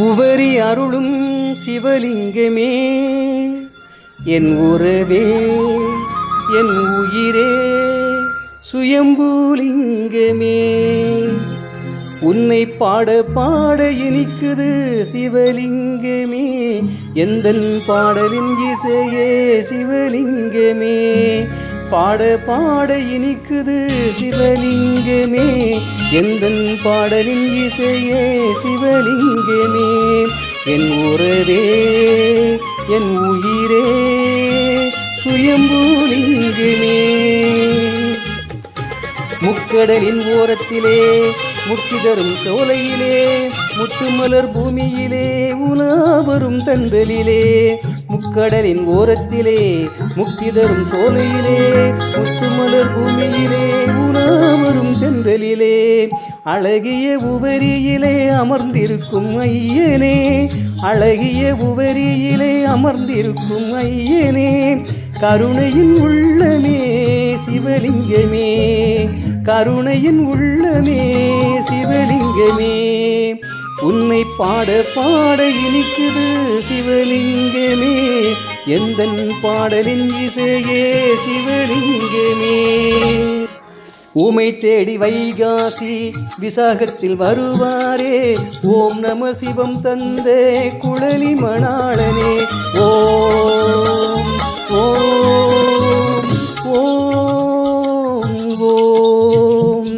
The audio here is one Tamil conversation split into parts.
உவரி அருளும் சிவலிங்கமே, என் உறவே என் உயிரே சுயம்புலிங்கமே. உன்னை பாட பாட இனிக்குது சிவலிங்கமே, எந்தன் பாடலின் இசையே சிவலிங்கமே. பாட பாட இனிக்குது சிவலிங்கமே, எந்தன் பாடலின் இசையே சிவலிங்கமே. என் உறவே என் உயிரே சுயம்புலிங்கமே. முக்கடலின் ஓரத்திலே முக்தி தரும் சோலையிலே, முத்துமலர் பூமியிலே உலாவரும் தன்றலிலே. முக்கடலின் ஓரத்திலே முக்தி தரும் சோலையிலே, முத்துமலர் பூமியிலே உலாவரும் தென்றலிலே. அழகிய உவரியிலே அமர்ந்திருக்கும் ஐயனே, அழகிய உவரியிலே அமர்ந்திருக்கும் ஐயனே. கருணையின் உள்ளமே சிவலிங்கமே, கருணையின் உள்ளமே சிவலிங்கமே. உன்னை பாட பாட இனிக்குது சிவலிங்கமே, எந்தன் பாடலின் இசையே சிவலிங்கமே. உமை தேடி வைகாசி விசாகத்தில் வருவாரே, ஓம் நம சிவம் தந்த குழலி மணாளனே. ஓம் ஓம் ஓம் ஓம்.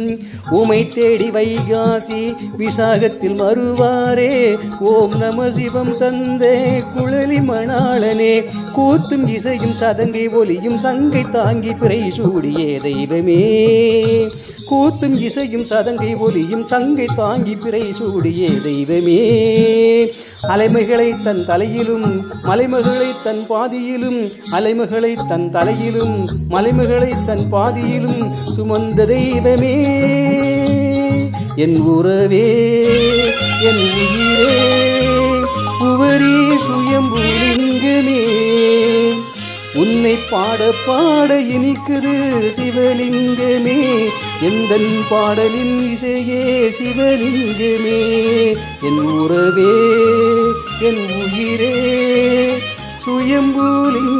உமை தேடி வைகாசி விசாகத்தில் வருவாரே, ஓம் நம சிவம் தந்த குழலி மணாளனே. கூத்தும் இசையும் சதங்கை ஒலியும் சங்கை தாங்கி பிறை சூடிய தெய்வமே, கூத்தும் இசையும் சதங்கை ஒலியும் சங்கை தாங்கி பிறை சூடிய தெய்வமே. அலைமகளை தன் தலையிலும் மலைமகளை தன் பாதியிலும், அலைமகளை தன் தலையிலும் மலைமகளை தன் பாதியிலும் சுமந்த தெய்வமே. என் உறவே என் உயிரே உவரி சுயம்புலிங்கமே. உன்னை பாட பாட இனிக்குது சிவலிங்கமே, எந்தன் பாடலின் இசையே சிவலிங்கமே. என் உறவே என் உயிரே சுயம்புலிங்க.